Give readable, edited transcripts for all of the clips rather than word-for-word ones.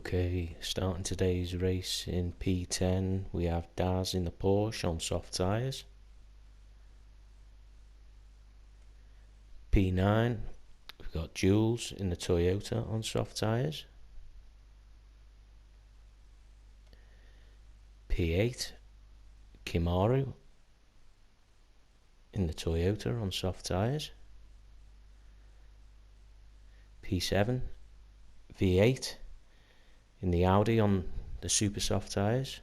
Okay, starting today's race in P10, we have Daz in the Porsche on soft tyres. P9, we've got Jules in the Toyota on soft tyres. P8, Kimaru in the Toyota on soft tyres. P7, V8 in the Audi on the super soft tyres.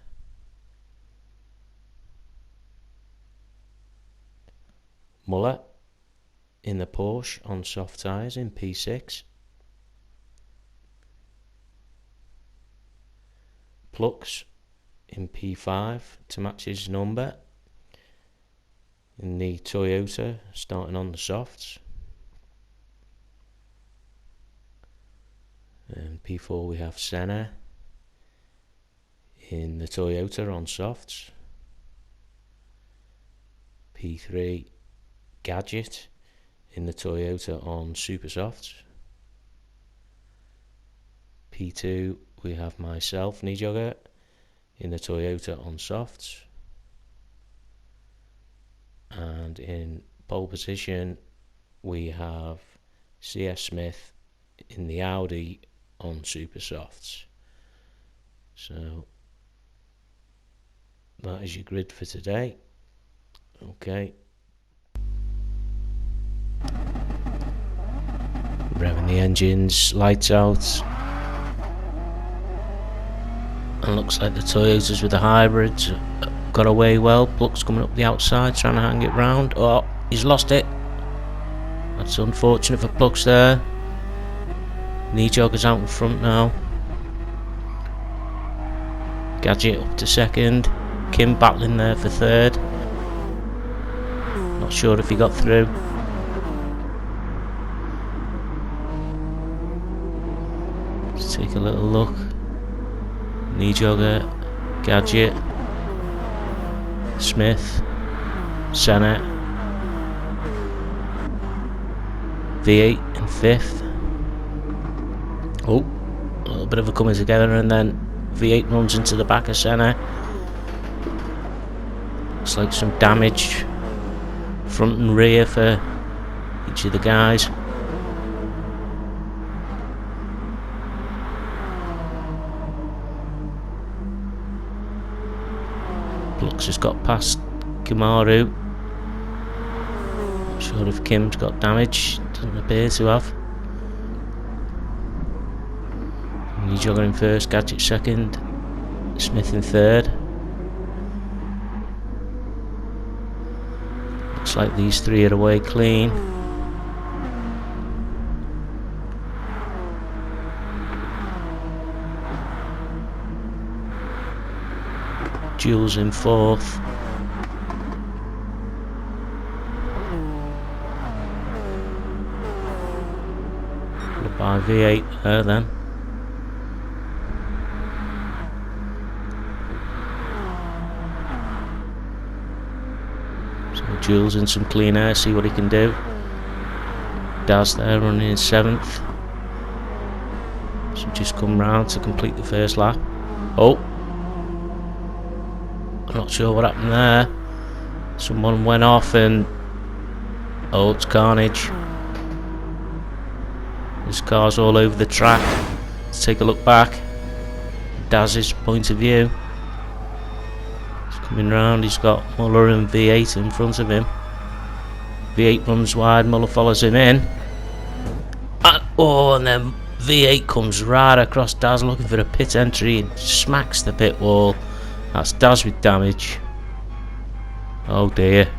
Muller in the Porsche on soft tyres in P6. Plux in P5 to match his number in the Toyota, starting on the softs. And P4 we have Senna in the Toyota on softs. P3 Gadget in the Toyota on super softs. P2 we have myself, Nijogger, in the Toyota on softs. And in pole position we have CS Smith in the Audi on super softs. So that is your grid for today. Okay. Revving the engines, lights out. And looks like the Toyotas with the hybrids got away well. Plux coming up the outside, trying to hang it round. Oh, he's lost it. That's unfortunate for Plux there. Nijogger's out in front now. Gadget up to second. Kim battling there for third. Not sure if he got through. Let's take a little look. Nijogger, Gadget, Smith, Senna, V8 in fifth. Oh, a little bit of a coming together, and then V8 runs into the back of Senna. Looks like some damage front and rear for each of the guys. Plux has got past Kimaru. Not sure if Kim's got damage, doesn't appear to have. Nijogger in first, Gadget second, Smith in third. Looks like these three are away clean. Jules in fourth. By V8 there then. So Jules in some clean air, see what he can do. Daz there running in seventh. So just come round to complete the first lap. Oh, I'm not sure what happened there. Someone went off and oh, it's carnage. There's cars all over the track. Let's take a look back. Daz's point of view. He's coming round, he's got Muller and V8 in front of him. V8 runs wide, Muller follows him in. And then V8 comes right across Daz looking for a pit entry and smacks the pit wall. That's Daz with damage. Oh dear.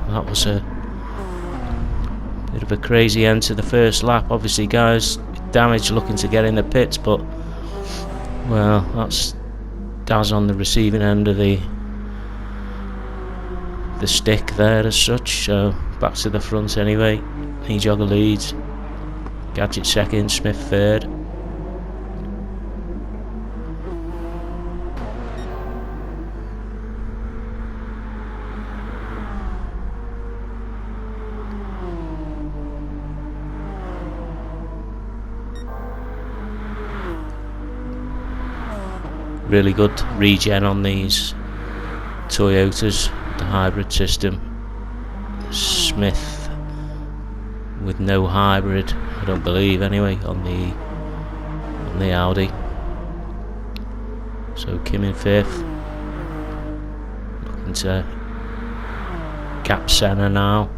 That was a bit of a crazy end to the first lap. Obviously guys with damage looking to get in the pits, but well, that's Daz on the receiving end of the stick there as such. So back to the front anyway. Nijogger leads, Gadget second, Smith third. really good regen on these Toyotas, the hybrid system. Smith with no hybrid, I don't believe anyway, on the Audi. So Kim in 5th, looking to gap Senna now.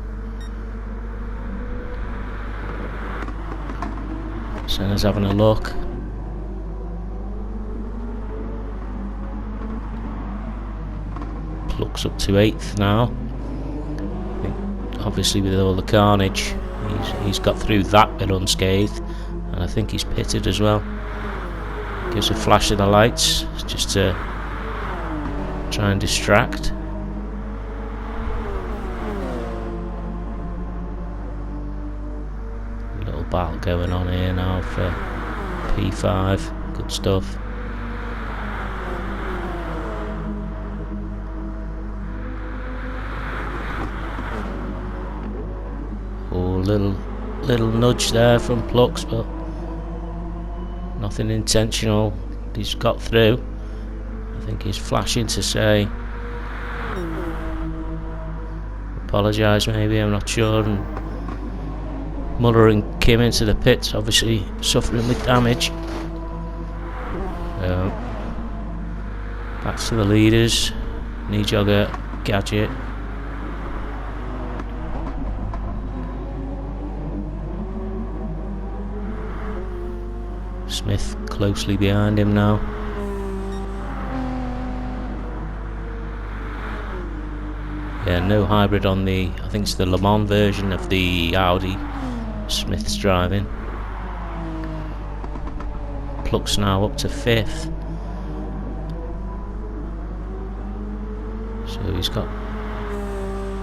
Senna's having a look. Looks up to 8th now. I think obviously with all the carnage, he's got through that bit unscathed, and I think he's pitted as well. Gives a flash of the lights just to try and distract. A little battle going on here now for P5. Good stuff. Little nudge there from Plux, but nothing intentional. He's got through. I think he's flashing to say apologise maybe, I'm not sure. And Muller and Kim into the pits, obviously suffering with damage. Back to the leaders. Knee jogger, Gadget. Smith closely behind him now. Yeah, no hybrid on the, I think it's the Le Mans version of the Audi Smith's driving. Plux now up to 5th. So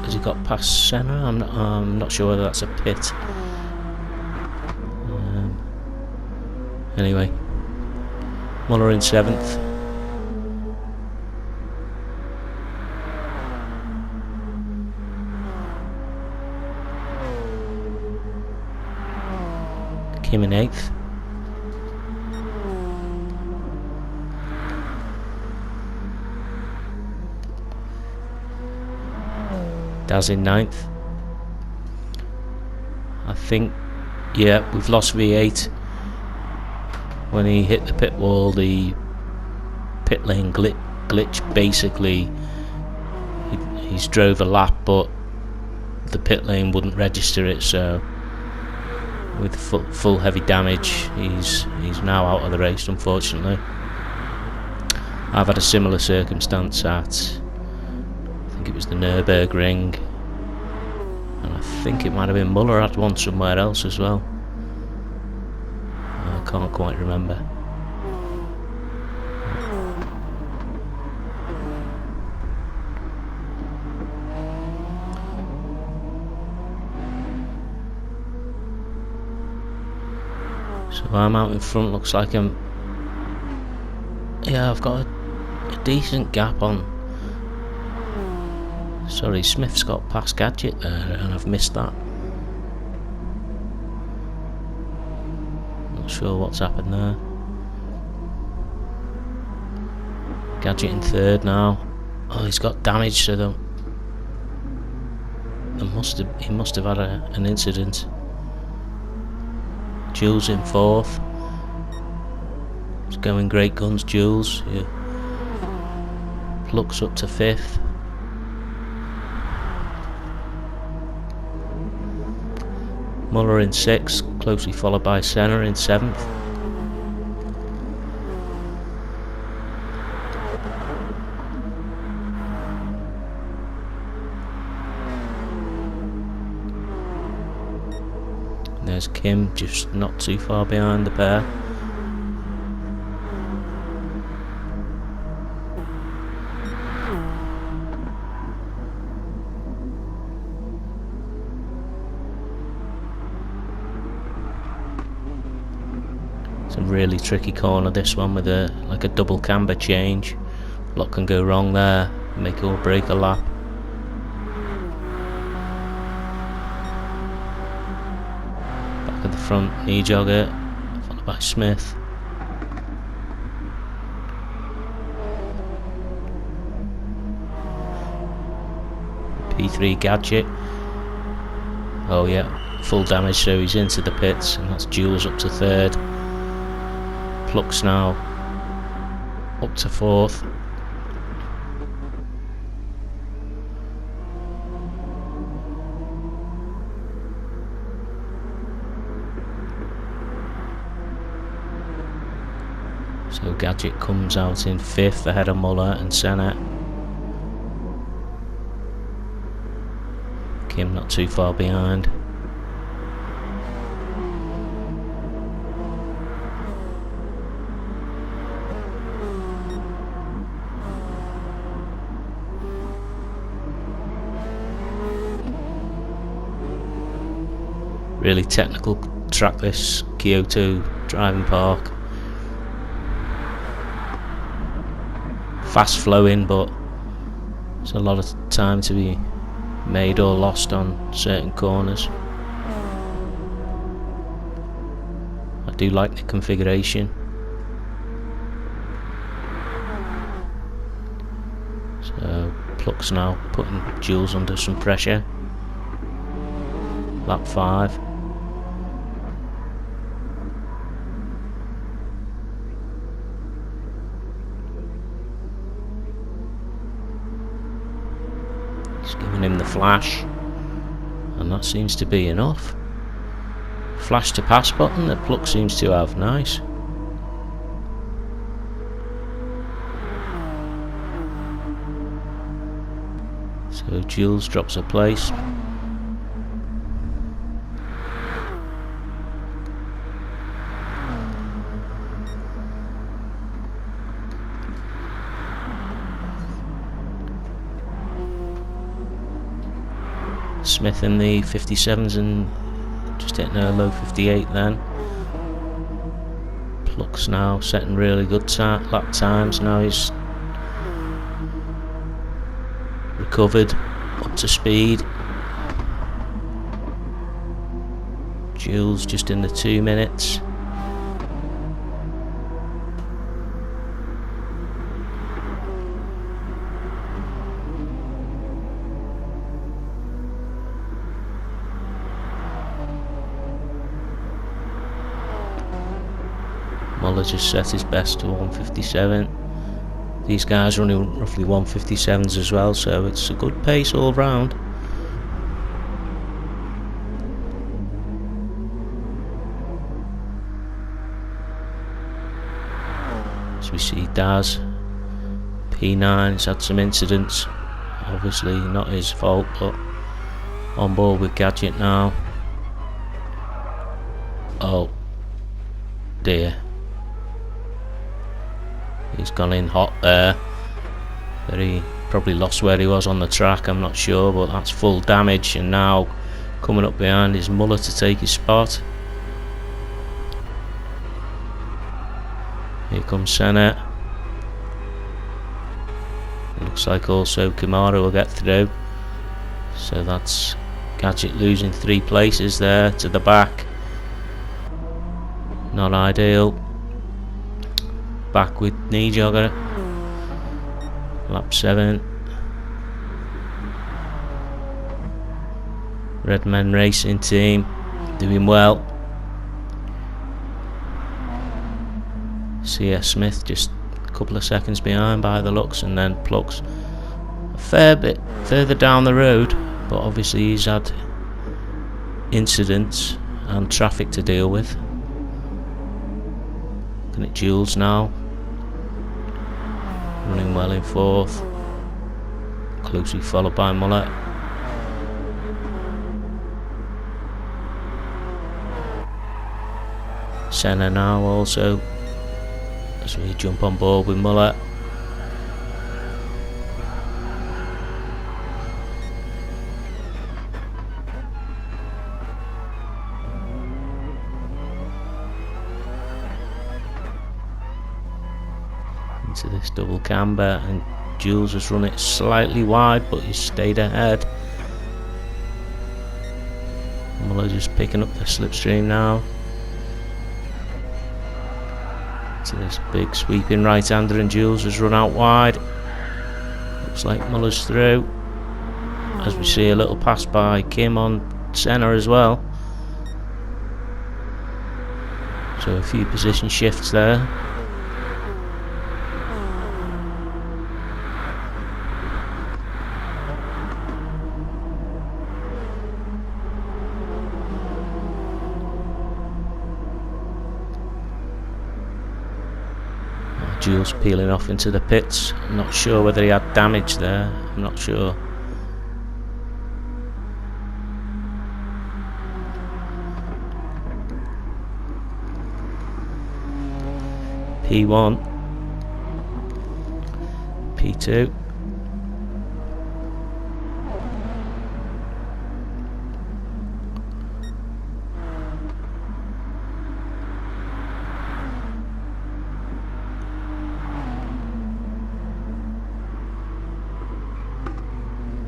has he got past Senna? I'm not sure whether that's a pit. Anyway, Muller in 7th. Kim in 8th. Daz in 9th. I think, yeah, we've lost V8. When he hit the pit wall, the pit lane glitch basically, he's drove a lap, but the pit lane wouldn't register it, so with full heavy damage, he's now out of the race, unfortunately. I've had a similar circumstance at, I think it was the Nürburgring, and I think it might have been Muller had one somewhere else as well. I can't quite remember. So I'm out in front, looks like I've got a decent gap on. Sorry, Smith's got past Gadget there and I've missed that. Not sure what's happened there. Gadget in 3rd now. Oh, he's got damage, so he must have had an incident. Jules in 4th. It's going great guns, Jules. Yeah. Plux up to 5th. Muller in 6th, closely followed by Senna in 7th. There's Kim, just not too far behind the pair. It's a really tricky corner, this one, with a double camber change. A lot can go wrong there, make or break a lap. At the front, knee jogger, followed by Smith. P3 gadget. Oh yeah, full damage, so he's into the pits, and that's Jules up to 3rd. Plux now up to 4th. So Gadget comes out in 5th ahead of Muller and Senna. Kim not too far behind. Really technical track, this Kyoto driving park. Fast flowing, but there's a lot of time to be made or lost on certain corners. I do like the configuration. So Plux now putting Jules under some pressure. Lap 5. Just giving him the flash, and that seems to be enough. Flash to pass button that Plux seems to have. Nice. So Jules drops a place. Smith in the 57s and just hitting a low 58 then. Plux now setting really good lap times. Now he's recovered, up to speed. Jules just in the 2 minutes. Muller just set his best to 157. These guys running roughly 157s as well, so it's a good pace all round. As we see Daz, P9's had some incidents, obviously not his fault, but on board with Gadget now. Oh dear. He's gone in hot there. He probably lost where he was on the track, I'm not sure, but that's full damage, and now coming up behind is Muller to take his spot. Here comes Senna. It looks like also Kamara will get through. So that's Gadget losing 3 places there to the back. Not ideal. Back with knee jogger. Lap 7. Redmen Racing Team doing well. CS Smith just a couple of seconds behind by the looks, and then Plux a fair bit further down the road, but obviously he's had incidents and traffic to deal with. Looking at Jules now, running well in 4th, closely followed by Muller. Senna now also, as we jump on board with Muller. Into this double camber, and Jules has run it slightly wide, but he's stayed ahead. Muller just picking up the slipstream now. To this big sweeping right-hander, and Jules has run out wide. Looks like Muller's through. as we see a little pass by Kim on Senna as well. So a few position shifts there. Jules peeling off into the pits. I'm not sure whether he had damage there. I'm not sure. P1, P2,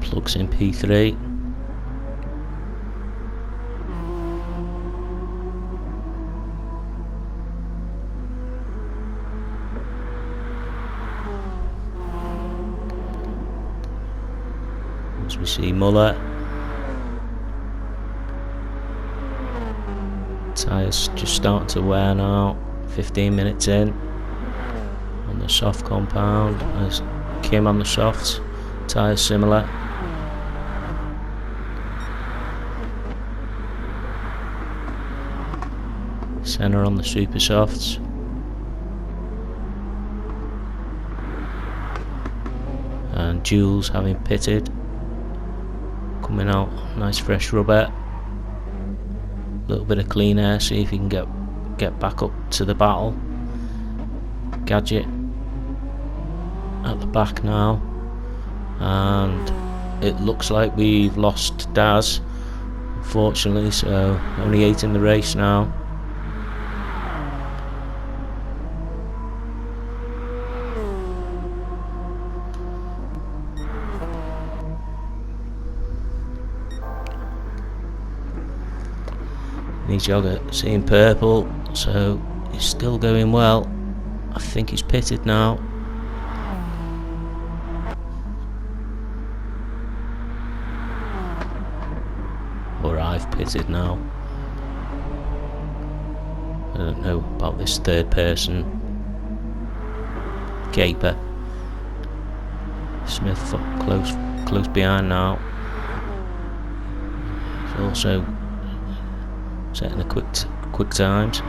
plugs in P3. As we see Muller, tyres just starting to wear now, 15 minutes in on the soft compound, as Kim on the softs, tyres similar. Senna on the super softs. And Jules having pitted. Coming out, nice fresh rubber. A little bit of clean air, see if he can get back up to the battle. Gadget at the back now. And it looks like we've lost Daz, unfortunately, so only 8 in the race now. He's got seeing purple, so he's still going well. I think he's pitted now. Or I've pitted now. I don't know about this third person. Caper. Smith close behind now. He's also setting the quick times.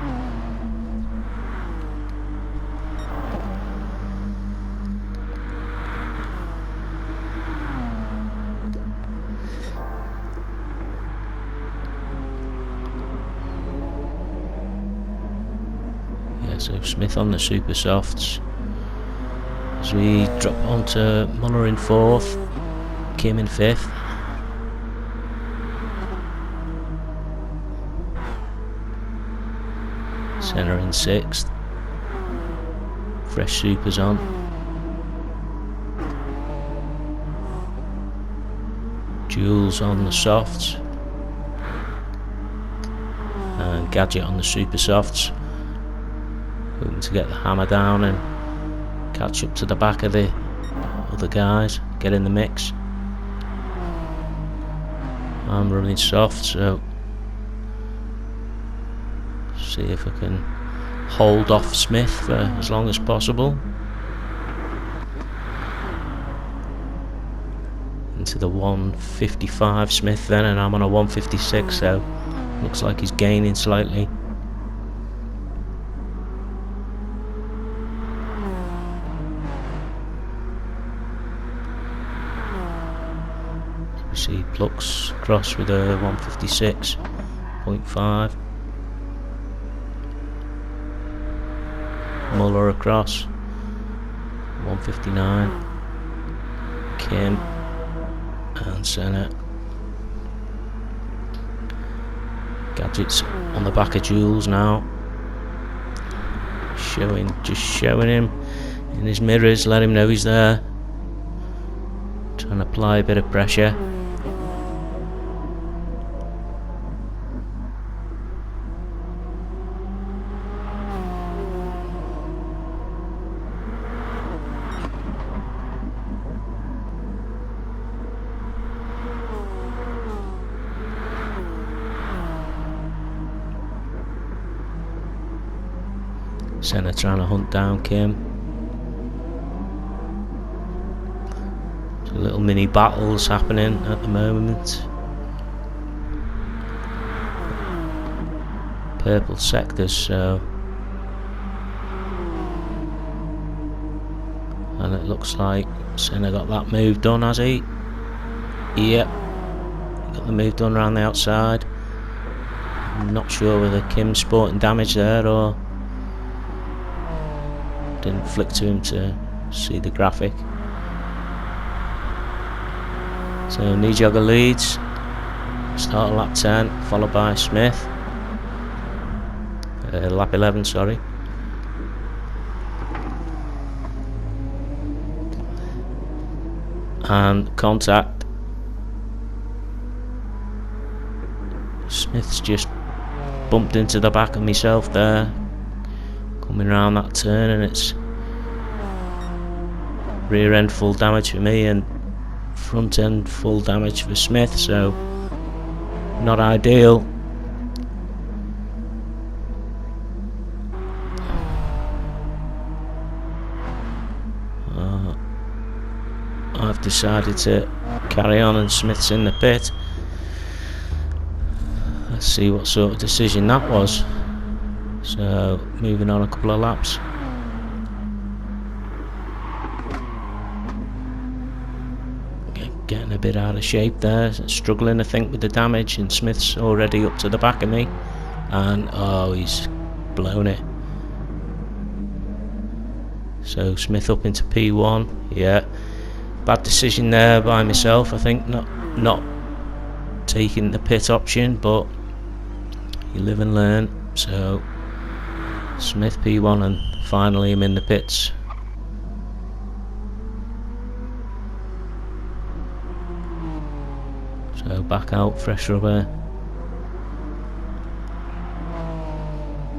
Yeah, so Smith on the super softs. As we drop onto Muller in 4th, Kim in 5th. Senna in 6th. Fresh supers on. Jules on the softs. And Gadget on the super softs. Hoping to get the hammer down and catch up to the back of the other guys. Get in the mix. I'm running soft, so see if I can hold off Smith for as long as possible. Into the 155 Smith then, and I'm on a 156, so looks like he's gaining slightly. We see Plux cross with a 156.5. Muller across 159. Kim and Senna. Gadget's on the back of Jules now, just showing him in his mirrors, let him know he's there, trying to apply a bit of pressure. Senna trying to hunt down Kim. So little mini battles happening at the moment. Purple sectors, so, and it looks like Senna got that move done, has he? Yep, got the move done around the outside. I'm not sure whether Kim's sporting damage there or didn't flick to him to see the graphic. So Nijogger leads, start of lap 10, followed by Smith. Lap 11, sorry. And contact. Smith's just bumped into the back of myself there, coming around that turn, and it's rear end full damage for me and front end full damage for Smith, so not ideal. I've decided to carry on and Smith's in the pit. Let's see what sort of decision that was. So moving on a couple of laps. Getting a bit out of shape there, struggling I think with the damage, and Smith's already up to the back of me, and oh, he's blown it. So Smith up into P1, yeah. Bad decision there by myself, I think, not taking the pit option, but you live and learn. So Smith P1, and finally I'm in the pits. So back out, fresh rubber.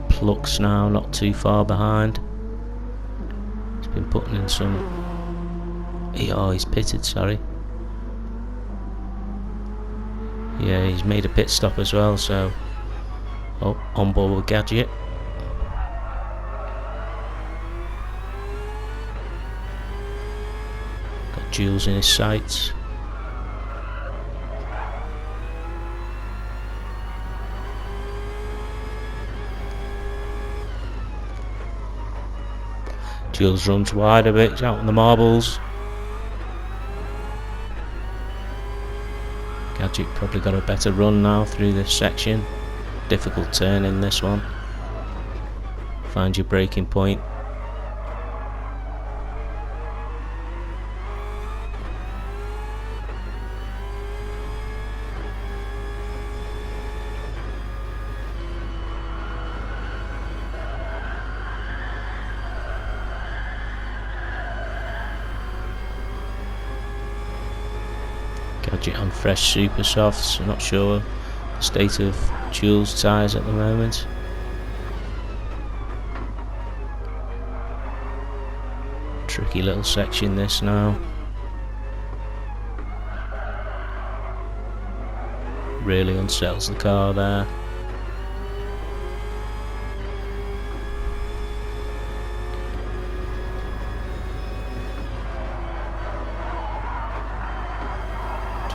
Plux now, not too far behind. He's been putting in some. Oh, he's pitted, sorry. Yeah, he's made a pit stop as well, so. Oh, on board with Gadget. Got Jules in his sights. Jules runs wide a bit, he's out on the marbles. Gadget probably got a better run now through this section. Difficult turn in this one. Find your braking point. Gadget on fresh super softs. I'm not sure the state of Jules' tyres at the moment. Tricky little section this now. Really unsettles the car there.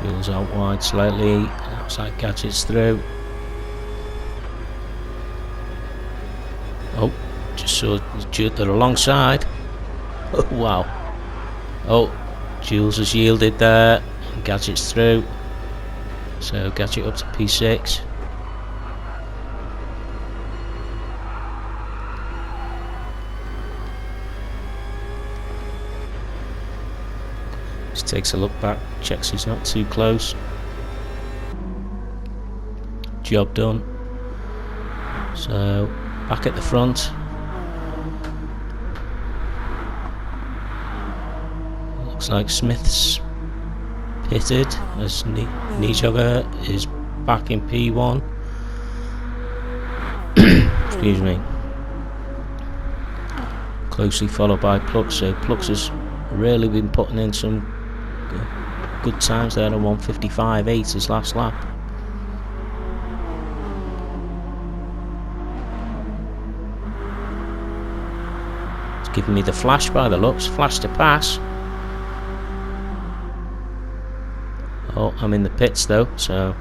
Jules out wide slightly, looks like Gadget's through. Oh, just saw they're alongside. Oh, wow. Oh, Jules has yielded there, and Gadget's through. So Gadget up to P6. Just takes a look back, checks he's not too close. Job done. So back at the front. Looks like Smith's pitted as Nijogger is back in P1. Excuse me. Closely followed by Plux. So Plux has really been putting in some good times there. A 1:55.8 his last lap. giving me the flash by the looks. Flash to pass. Oh, I'm in the pits though, so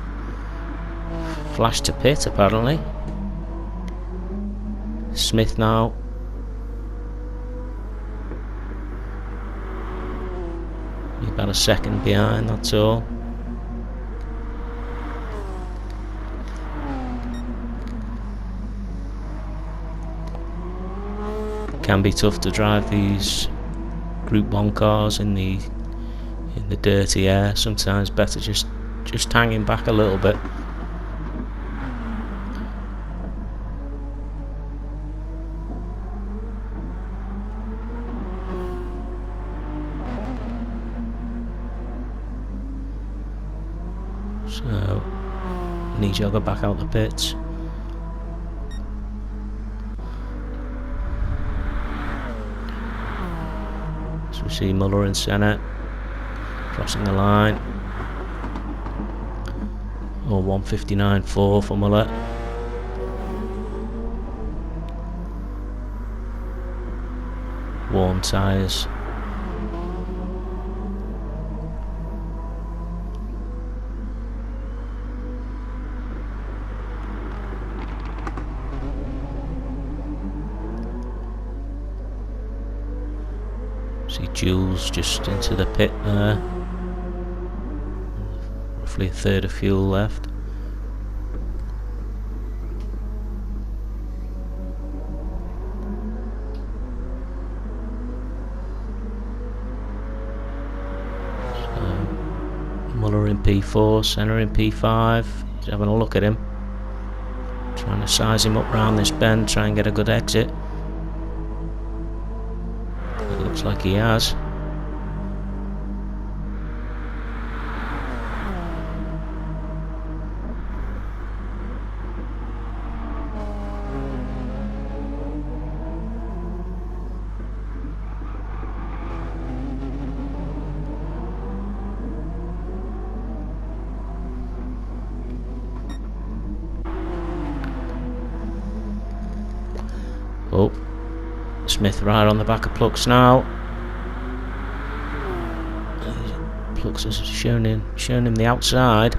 flash to pit apparently. Smith now. You're about a second behind, that's all. It can be tough to drive these Group 1 cars in the dirty air. Sometimes better just hanging back a little bit. So need to go back out the pits. So we see Muller and Senna crossing the line. Or 1:59.4 for Muller. Worn tyres. See Jules just into the pit there. Roughly a third of fuel left. So Muller in P4, Senna in P5. Just having a look at him. Trying to size him up round this bend, try and get a good exit. It looks like he has. Oh, Smith right on the back of Plux now. Plux has shown him the outside,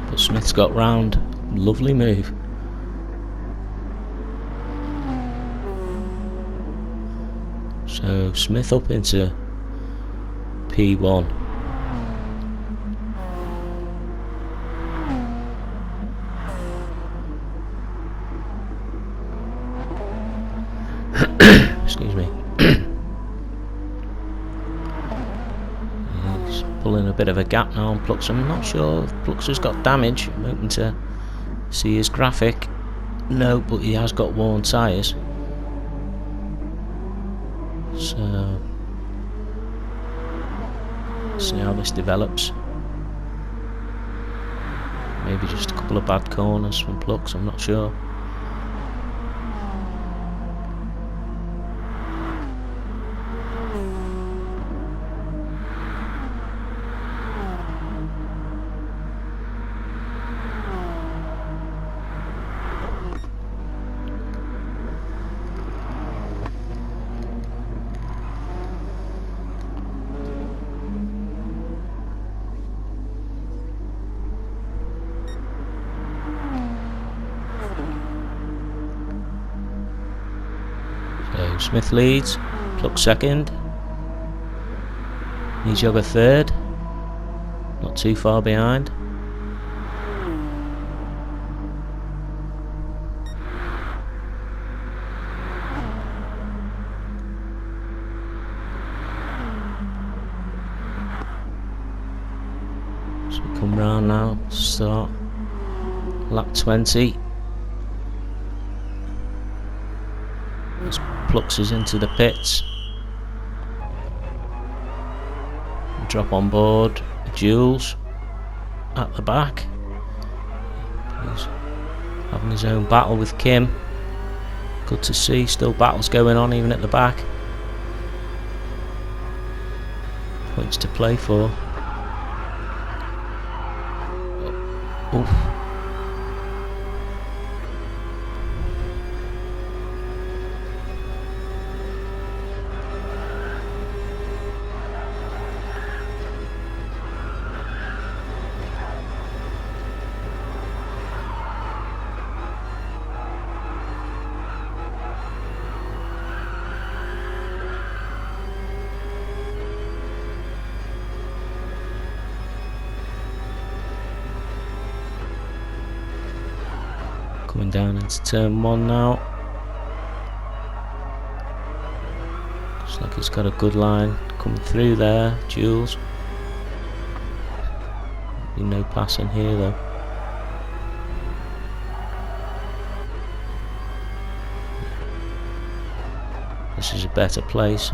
but Smith's got round. Lovely move. So Smith up into P1. Excuse me. He's pulling a bit of a gap now on Plux. I'm not sure if Plux has got damage. I'm hoping to see his graphic. No, but he has got worn tyres. So see how this develops. Maybe just a couple of bad corners from Plux, I'm not sure. So Smith leads, Plux second, Nijogger third, not too far behind. So we come round now, start lap 20. Plux is into the pits. Drop on board Jules at the back. He's having his own battle with Kim. Good to see, still battles going on even at the back. Points to play for. Oh. Coming down into turn 1 now. Looks like it's got a good line coming through there, Jules. No passing here though. This is a better place.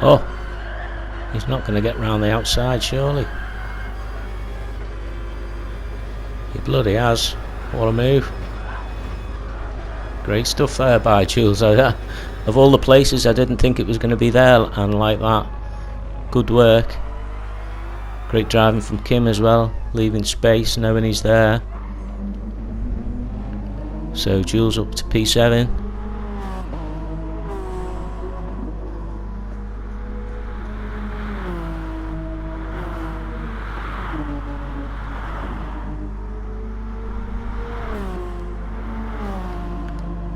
Oh, he's not going to get round the outside, surely. He bloody has. What a move. Great stuff there by Jules. Of all the places, I didn't think it was going to be there and like that. Good work. Great driving from Kim as well, leaving space, knowing he's there. So Jules up to P7.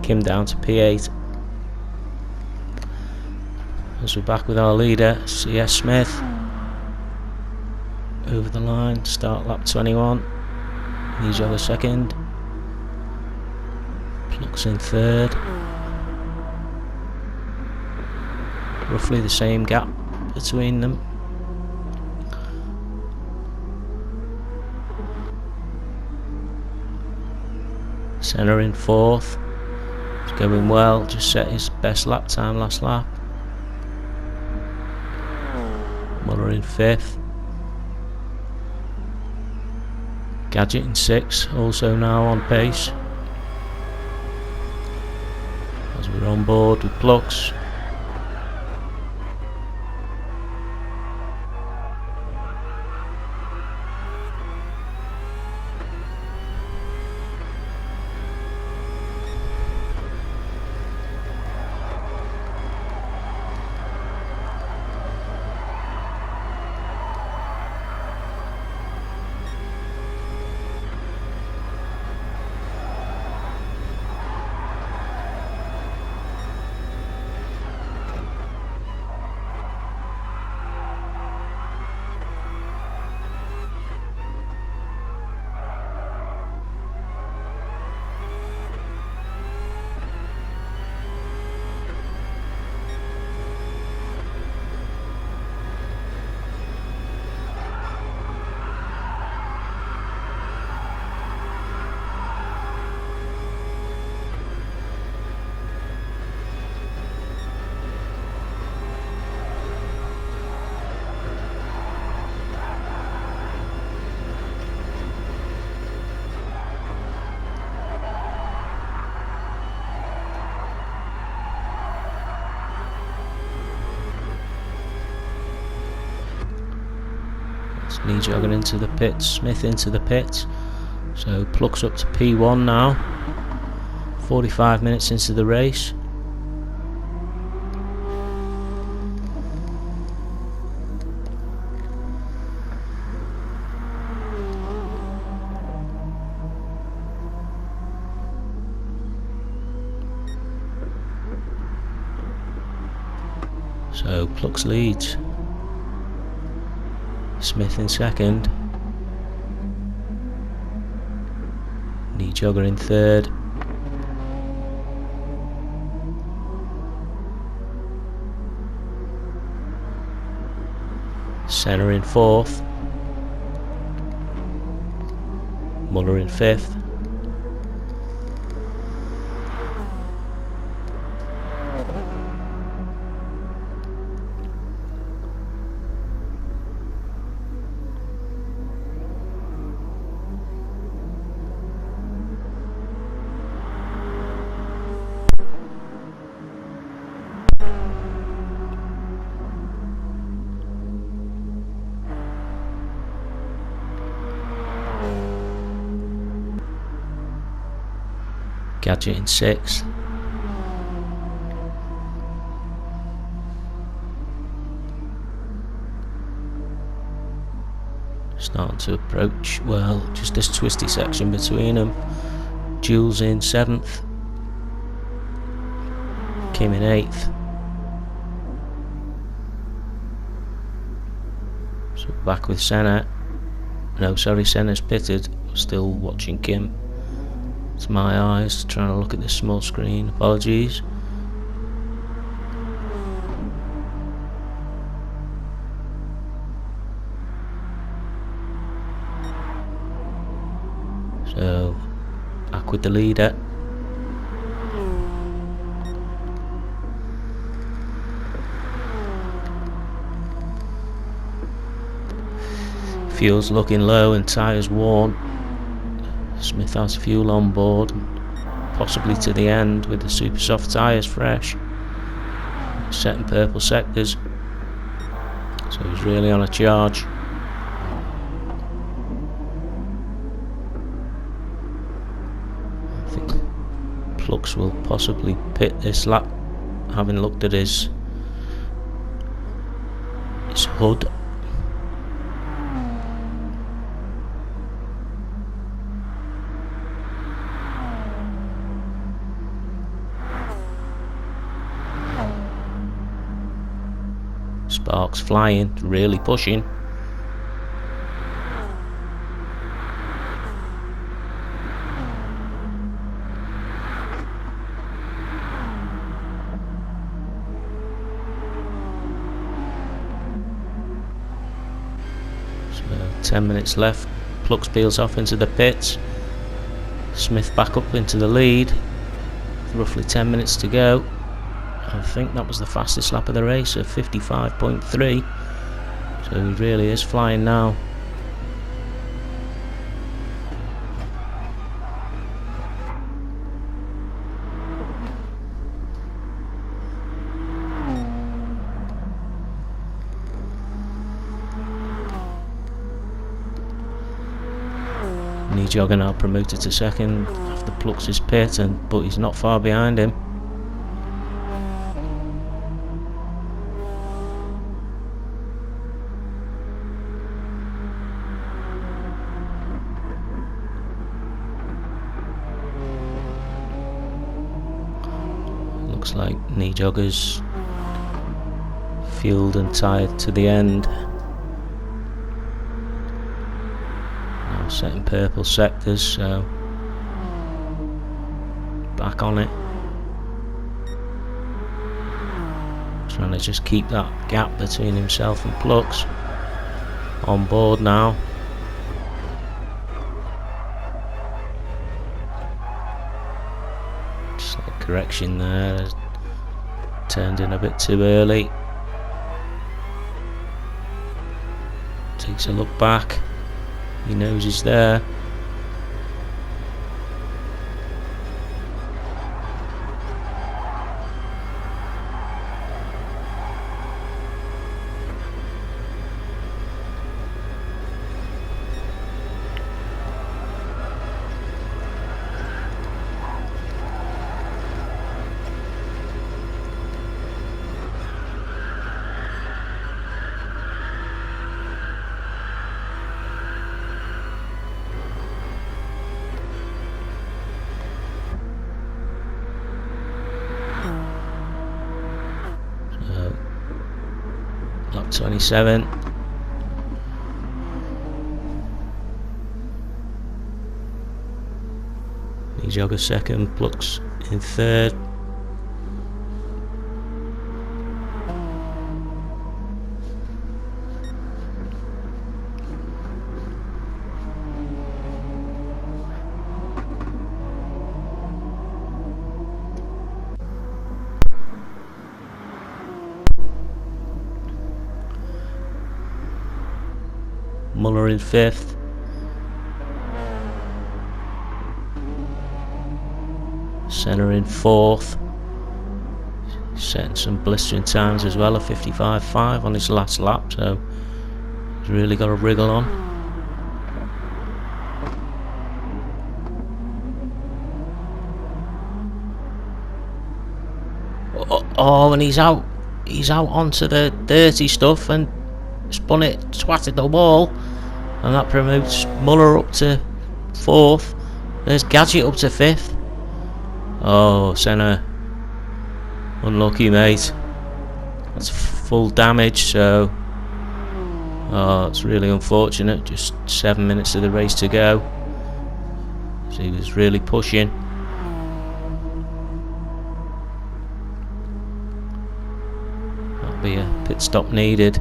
Kim down to P8. As we're back with our leader, CS Smith. Over the line, start lap 21. He's over second. Plucks in third. Roughly the same gap between them. Senna in fourth. Going well, just set his best lap time last lap. Muller in fifth. Gadget in sixth, also now on pace. As we're on board with Plux. Lee jogging into the pits, Smith into the pits. So Plux up to P1 now. 45 minutes into the race. So Plux leads. Smith in second. Knee jogger in third. Senna in fourth. Muller in fifth. Gadget in 6th. Starting to approach, well, just this twisty section between them. Jules in 7th. Kim in 8th. So back with Senna. No, sorry, Senna's pitted. Still watching Kim. It's my eyes trying to look at this small screen. Apologies. So back with the leader. Fuel's looking low and tyres worn. Smith has fuel on board, possibly to the end with the super soft tyres fresh. Set in purple sectors, so he's really on a charge. I think Plux will possibly pit this lap, having looked at his HUD. Sparks flying, really pushing. So 10 minutes left. Plux peels off into the pits. Smith back up into the lead. Roughly 10 minutes to go. I think that was the fastest lap of the race at 55.3, so he really is flying now. Nijogger now promoted to second after Plux's pit, but he's not far behind him. Looks like Nijogger's fueled and tired to the end. Now setting purple sectors, so back on it. Trying to just keep that gap between himself and Plux. On board now. Correction there, turned in a bit too early. Takes a look back, he knows he's there. Lap 27. Nijogger second, Plux in third. Muller in fifth. Senna in fourth. Setting some blistering times as well, a 55.5 on his last lap, so he's really got a wriggle on. Oh, and he's out onto the dirty stuff and spun it, swatted the wall, and that promotes Muller up to 4th. There's Gadget up to 5th. Oh, Senna, unlucky, mate. That's full damage, so oh, it's really unfortunate. Just 7 minutes of the race to go, so he was really pushing. That'll be a pit stop needed.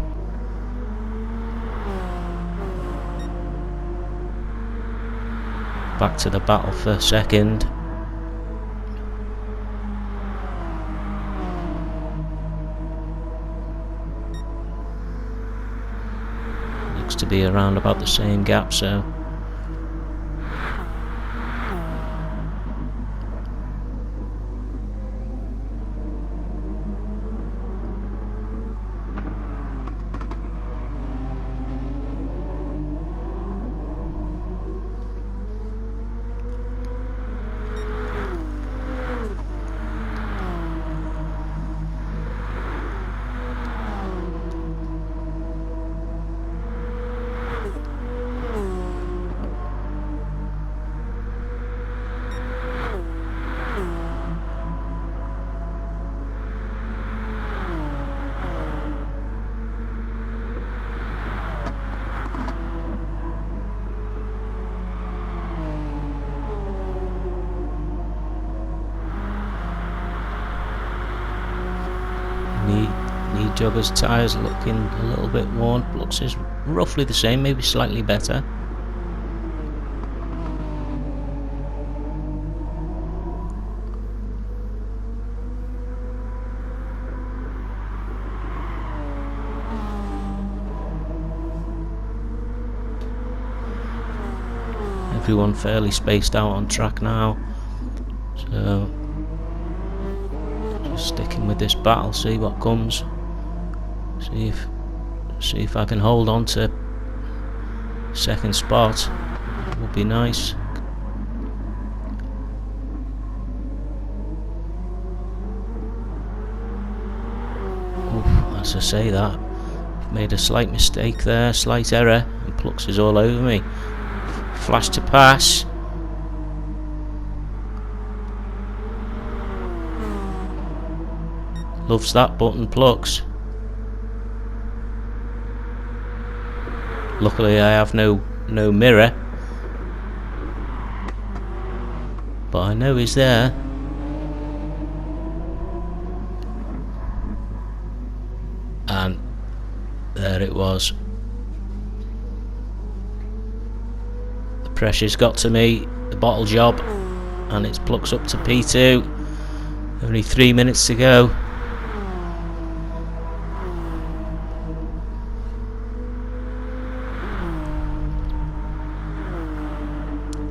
Back to the battle for second. Looks to be around about the same gap, so Jogger's tyres looking a little bit worn. Looks is roughly the same, maybe slightly better. Everyone fairly spaced out on track now, so just sticking with this battle, see what comes. See if I can hold on to second spot. Would be nice. Oof, as I say that, I've made a slight mistake there, slight error, and Plux is all over me. Flash to pass. Loves that button, Plux. Luckily I have no mirror, but I know he's there. And there it was. The pressure's got to me, the bottle job, and it's Plux up to P2. Only 3 minutes to go.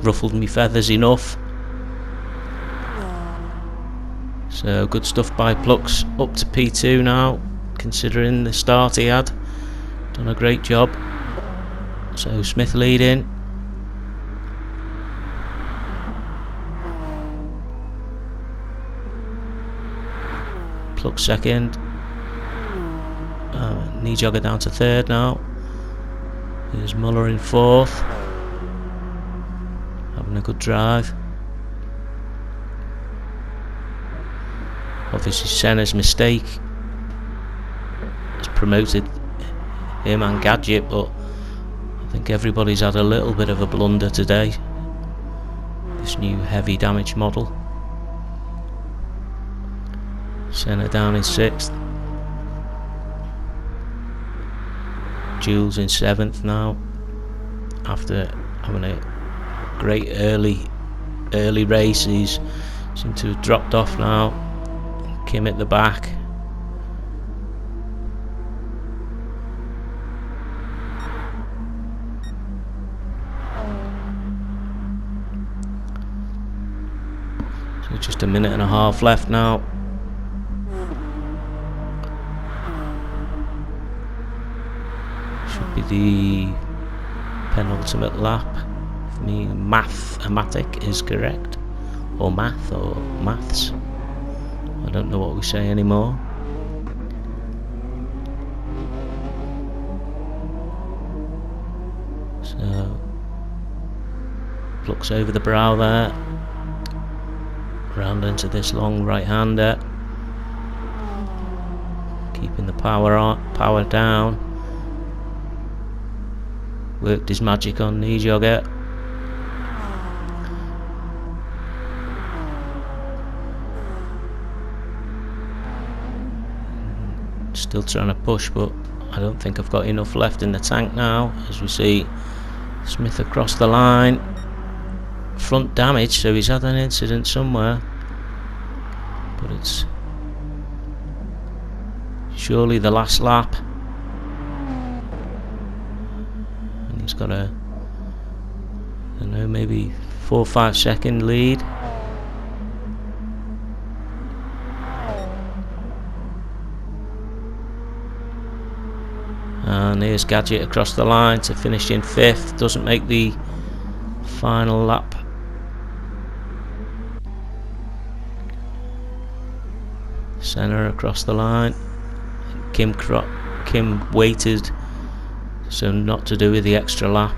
Ruffled me feathers enough, so good stuff by Plux. Up to P2 now, considering the start he had. Done a great job. So Smith leading. Plux second. Knee jogger down to 3rd now. There's Muller in 4th. Having a good drive. Obviously Senna's mistake has promoted him and Gadget, but I think everybody's had a little bit of a blunder today. This new heavy damage model. Senna down in 6th. Jules in 7th now, after having a great early race. He's seemed to have dropped off now. Kim at the back. So just a minute and a half left now. Should be the penultimate lap. Me mathematic is correct, or maths. I don't know what we say anymore. So Pluck's over the brow there, round into this long right hander, keeping the power down. Worked his magic on knee jogger. Still trying to push, but I don't think I've got enough left in the tank now. As we see Smith across the line, front damage, so he's had an incident somewhere, but it's surely the last lap, and he's got a, I don't know, maybe 4 or 5 second lead. And here's Gadget across the line to finish in 5th. Doesn't make the final lap. Senna across the line. Kim waited, so not to do with the extra lap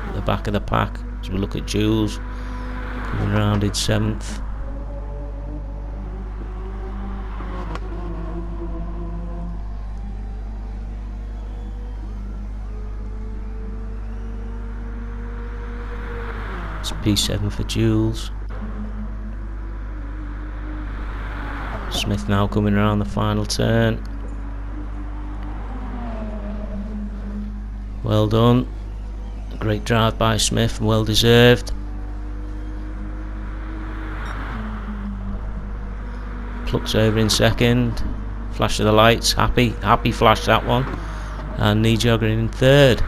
at the back of the pack. As we look at Jules coming around in 7th. It's P7 for Jules. Smith now coming around the final turn. Well done. Great drive by Smith, well deserved. Pluck's over in 2nd. Flash of the lights, happy flash that one. And knee jogger in 3rd.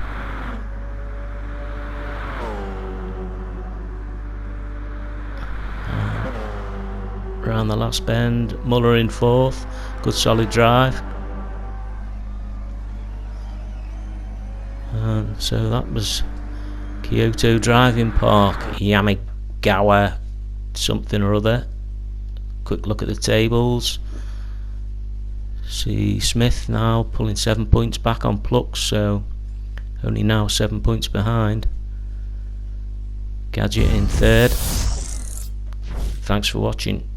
Around the last bend, Muller in 4th. Good solid drive. And so that was Kyoto Driving Park, Yamigawa something or other. Quick look at the tables. See Smith now pulling 7 points back on Pluck, so only now 7 points behind. Gadget in 3rd. Thanks for watching.